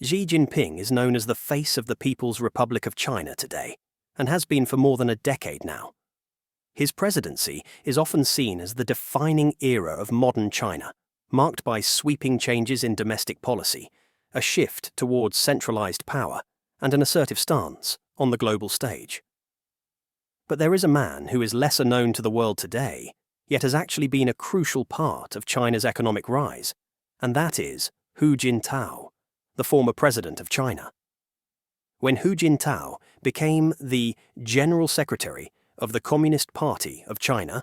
Xi Jinping is known as the face of the People's Republic of China today, and has been for more than a decade now. His presidency is often seen as the defining era of modern China, marked by sweeping changes in domestic policy, a shift towards centralized power, and an assertive stance on the global stage. But there is a man who is lesser known to the world today, yet has actually been a crucial part of China's economic rise, and that is Hu Jintao, the former president of China. When Hu Jintao became the General Secretary of the Communist Party of China,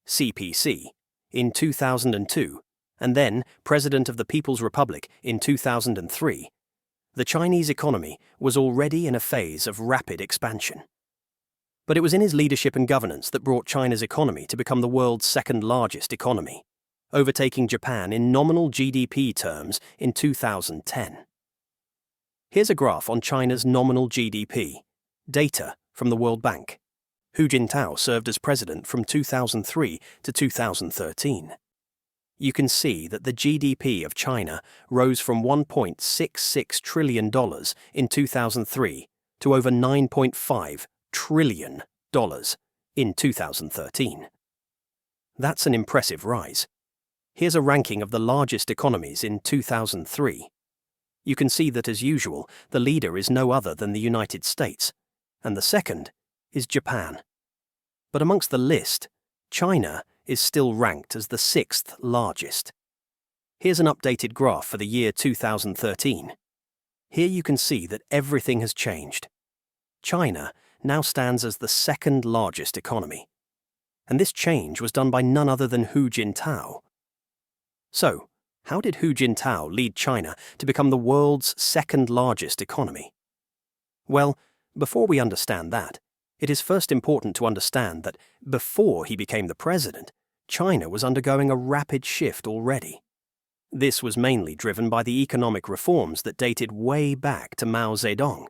CPC, in 2002, and then President of the People's Republic in 2003, the Chinese economy was already in a phase of rapid expansion. But it was in his leadership and governance that brought China's economy to become the world's second largest economy, overtaking Japan in nominal GDP terms in 2010. Here's a graph on China's nominal GDP, data from the World Bank. Hu Jintao served as president from 2003 to 2013. You can see that the GDP of China rose from $1.66 trillion in 2003 to over $9.5 trillion in 2013. That's an impressive rise. Here's a ranking of the largest economies in 2003. You can see that, as usual, the leader is no other than the United States, and the second is Japan. But amongst the list, China is still ranked as the sixth largest. Here's an updated graph for the year 2013. Here you can see that everything has changed. China now stands as the second largest economy. And this change was done by none other than Hu Jintao. So, how did Hu Jintao lead China to become the world's second largest economy? Well, before we understand that, it is first important to understand that before he became the president, China was undergoing a rapid shift already. This was mainly driven by the economic reforms that dated way back to Mao Zedong.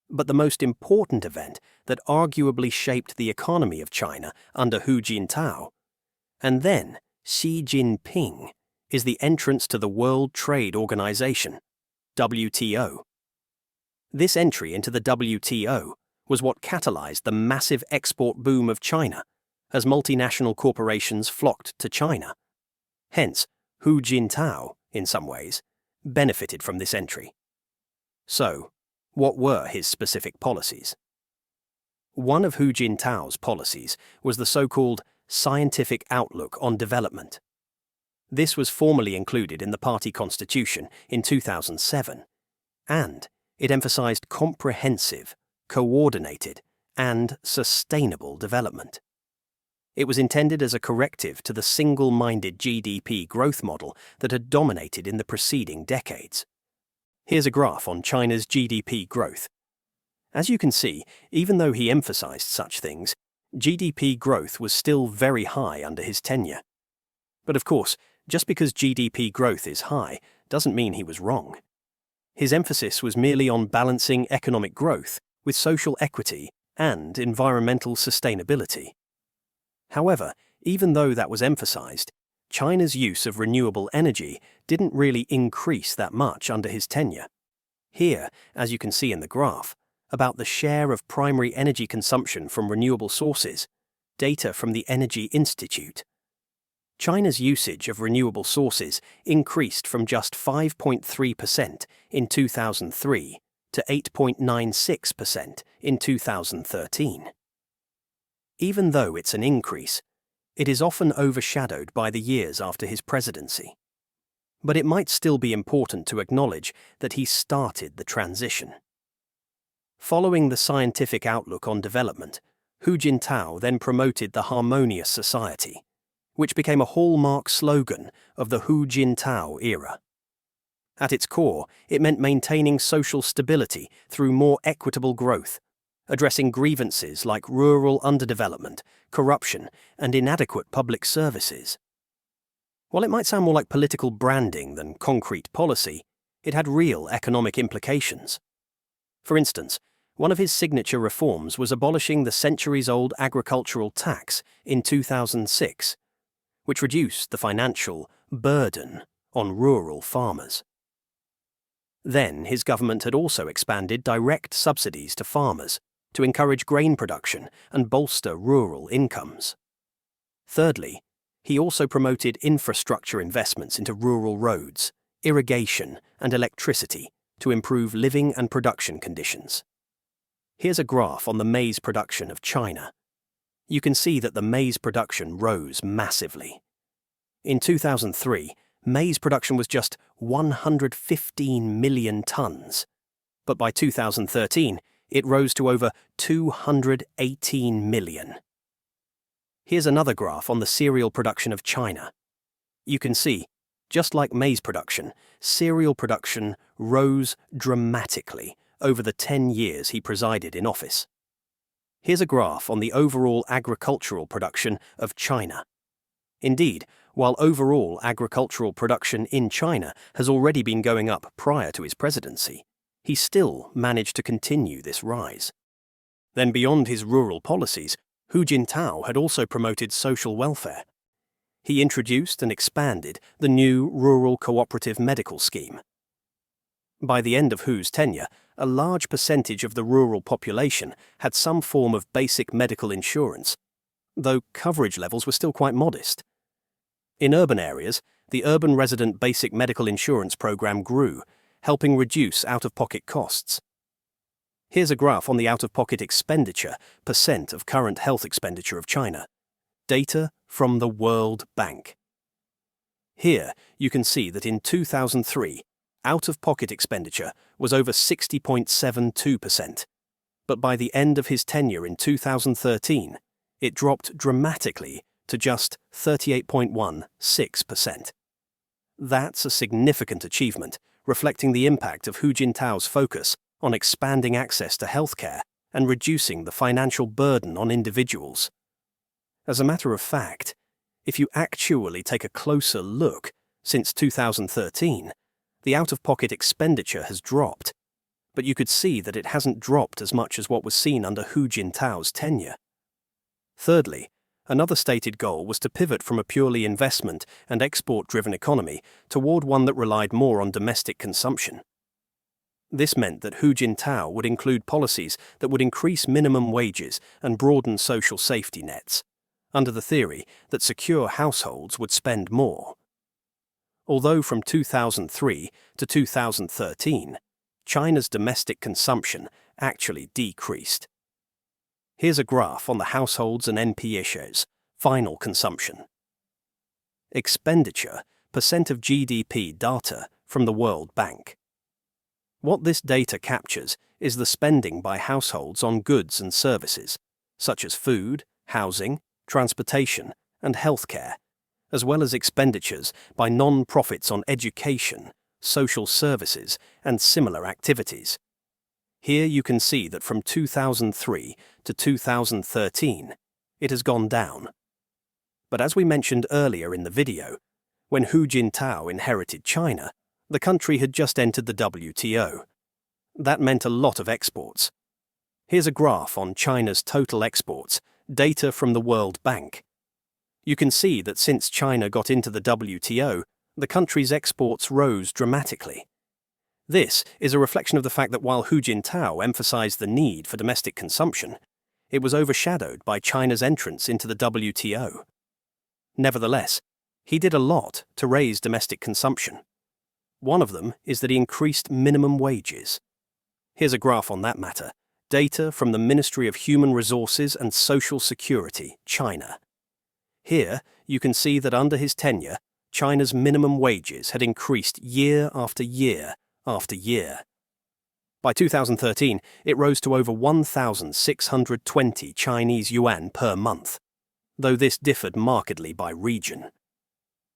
But the most important event that arguably shaped the economy of China under Hu Jintao, and then Xi Jinping, is the entrance to the World Trade Organization, WTO. This entry into the WTO was what catalyzed the massive export boom of China, as multinational corporations flocked to China. Hence, Hu Jintao, in some ways, benefited from this entry. So, what were his specific policies? One of Hu Jintao's policies was the so-called scientific outlook on development. This was formally included in the party constitution in 2007, and it emphasized comprehensive, coordinated, and sustainable development. It was intended as a corrective to the single-minded GDP growth model that had dominated in the preceding decades. Here's a graph on China's GDP growth. As you can see, even though he emphasized such things, GDP growth was still very high under his tenure. But of course, just because GDP growth is high doesn't mean he was wrong. His emphasis was merely on balancing economic growth with social equity and environmental sustainability. However, even though that was emphasized, China's use of renewable energy didn't really increase that much under his tenure. Here, as you can see in the graph, about the share of primary energy consumption from renewable sources, data from the Energy Institute. China's usage of renewable sources increased from just 5.3% in 2003 to 8.96% in 2013. Even though it's an increase, it is often overshadowed by the years after his presidency. But it might still be important to acknowledge that he started the transition. Following the scientific outlook on development, Hu Jintao then promoted the harmonious society, which became a hallmark slogan of the Hu Jintao era. At its core, it meant maintaining social stability through more equitable growth, addressing grievances like rural underdevelopment, corruption, and inadequate public services. While it might sound more like political branding than concrete policy, it had real economic implications. For instance, one of his signature reforms was abolishing the centuries-old agricultural tax in 2006, which reduced the financial burden on rural farmers. Then his government had also expanded direct subsidies to farmers to encourage grain production and bolster rural incomes. Thirdly, he also promoted infrastructure investments into rural roads, irrigation, and electricity to improve living and production conditions. Here's a graph on the maize production of China. You can see that the maize production rose massively. In 2003, maize production was just 115 million tons, but by 2013, it rose to over 218 million. Here's another graph on the cereal production of China. You can see, just like maize production, cereal production rose dramatically over the 10 years he presided in office. Here's a graph on the overall agricultural production of China. Indeed, while overall agricultural production in China has already been going up prior to his presidency, he still managed to continue this rise. Then beyond his rural policies, Hu Jintao had also promoted social welfare. He introduced and expanded the new Rural Cooperative Medical Scheme. By the end of Hu's tenure, a large percentage of the rural population had some form of basic medical insurance, though coverage levels were still quite modest. In urban areas, the Urban Resident Basic Medical Insurance Program grew, helping reduce out-of-pocket costs. Here's a graph on the out-of-pocket expenditure percent of current health expenditure of China. Data from the World Bank. Here, you can see that in 2003, out-of-pocket expenditure was over 60.72%, but by the end of his tenure in 2013, it dropped dramatically to just 38.16%. That's a significant achievement, reflecting the impact of Hu Jintao's focus on expanding access to healthcare and reducing the financial burden on individuals. As a matter of fact, if you actually take a closer look, since 2013, the out-of-pocket expenditure has dropped, but you could see that it hasn't dropped as much as what was seen under Hu Jintao's tenure. Thirdly, another stated goal was to pivot from a purely investment and export-driven economy toward one that relied more on domestic consumption. This meant that Hu Jintao would include policies that would increase minimum wages and broaden social safety nets, under the theory that secure households would spend more. Although from 2003 to 2013, China's domestic consumption actually decreased. Here's a graph on the households and NPI's final consumption. Expenditure, percent of GDP data from the World Bank. What this data captures is the spending by households on goods and services, such as food, housing, transportation, and healthcare, as well as expenditures by non-profits on education, social services, and similar activities. Here you can see that from 2003 to 2013, it has gone down. But as we mentioned earlier in the video, when Hu Jintao inherited China, the country had just entered the WTO. That meant a lot of exports. Here's a graph on China's total exports, data from the World Bank. You can see that since China got into the WTO, the country's exports rose dramatically. This is a reflection of the fact that while Hu Jintao emphasized the need for domestic consumption, it was overshadowed by China's entrance into the WTO. Nevertheless, he did a lot to raise domestic consumption. One of them is that he increased minimum wages. Here's a graph on that matter, data from the Ministry of Human Resources and Social Security, China. Here, you can see that under his tenure, China's minimum wages had increased year after year after year. By 2013, it rose to over 1,620 Chinese yuan per month, though this differed markedly by region.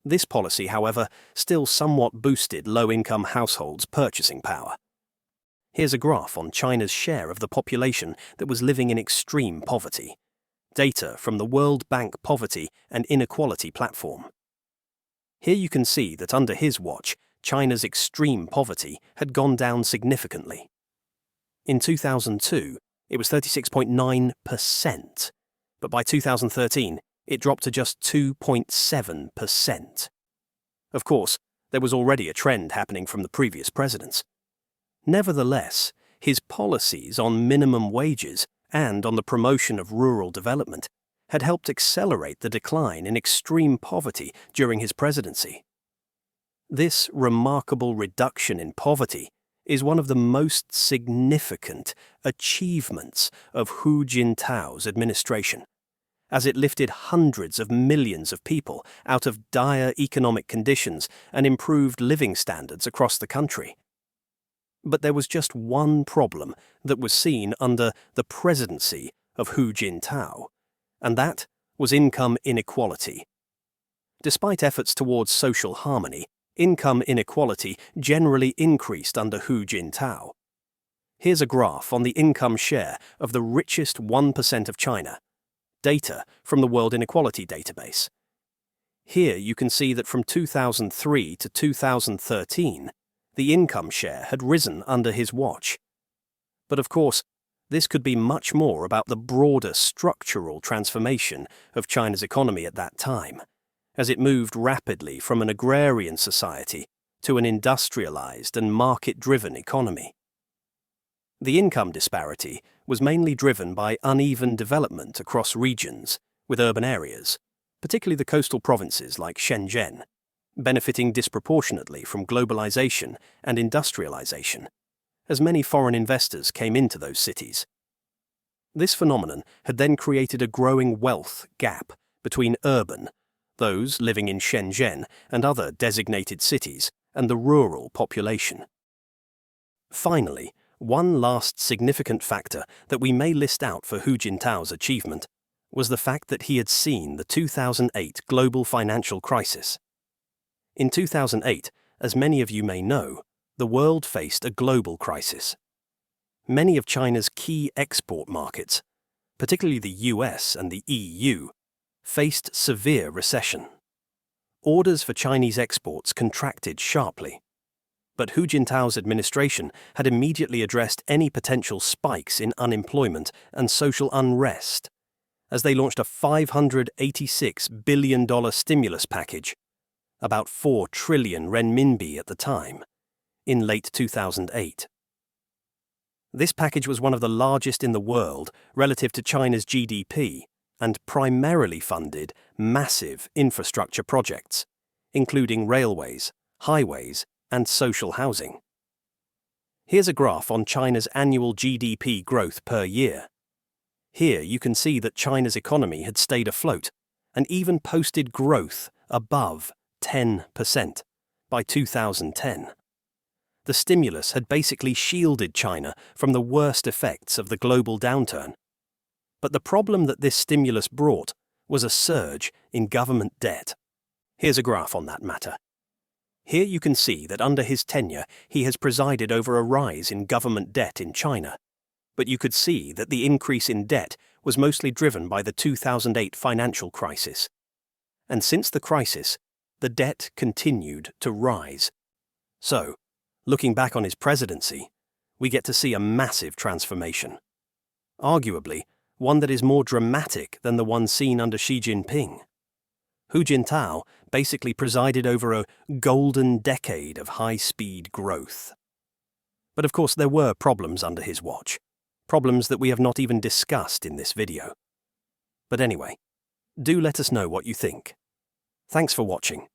This policy, however, still somewhat boosted low-income households' purchasing power. Here's a graph on China's share of the population that was living in extreme poverty. Data from the World Bank Poverty and Inequality Platform. Here you can see that under his watch, China's extreme poverty had gone down significantly. In 2002, it was 36.9%, but by 2013, it dropped to just 2.7%. Of course, there was already a trend happening from the previous presidents. Nevertheless, his policies on minimum wages and on the promotion of rural development had helped accelerate the decline in extreme poverty during his presidency. This remarkable reduction in poverty is one of the most significant achievements of Hu Jintao's administration, as it lifted hundreds of millions of people out of dire economic conditions and improved living standards across the country. But there was just one problem that was seen under the presidency of Hu Jintao, and that was income inequality. Despite efforts towards social harmony, income inequality generally increased under Hu Jintao. Here's a graph on the income share of the richest 1% of China, data from the World Inequality Database. Here you can see that from 2003 to 2013, the income share had risen under his watch. But of course, this could be much more about the broader structural transformation of China's economy at that time, as it moved rapidly from an agrarian society to an industrialized and market-driven economy. The income disparity was mainly driven by uneven development across regions, with urban areas, particularly the coastal provinces like Shenzhen, benefiting disproportionately from globalization and industrialization, as many foreign investors came into those cities. This phenomenon had then created a growing wealth gap between urban, those living in Shenzhen and other designated cities, and the rural population. Finally, one last significant factor that we may list out for Hu Jintao's achievement was the fact that he had seen the 2008 global financial crisis. In 2008, as many of you may know, the world faced a global crisis. Many of China's key export markets, particularly the US and the EU, faced severe recession. Orders for Chinese exports contracted sharply. But Hu Jintao's administration had immediately addressed any potential spikes in unemployment and social unrest, as they launched a $586 billion stimulus package, about 4 trillion renminbi at the time, in late 2008. This package was one of the largest in the world relative to China's GDP, and primarily funded massive infrastructure projects, including railways, highways, and social housing. Here's a graph on China's annual GDP growth per year. Here you can see that China's economy had stayed afloat and even posted growth above 10% by 2010. The stimulus had basically shielded China from the worst effects of the global downturn. But the problem that this stimulus brought was a surge in government debt. Here's a graph on that matter. Here you can see that under his tenure he has presided over a rise in government debt in China, but you could see that the increase in debt was mostly driven by the 2008 financial crisis. And since the crisis, the debt continued to rise. So, looking back on his presidency, we get to see a massive transformation. Arguably, one that is more dramatic than the one seen under Xi Jinping. Hu Jintao basically presided over a golden decade of high-speed growth. But of course there were problems under his watch, problems that we have not even discussed in this video. But anyway, do let us know what you think. Thanks for watching.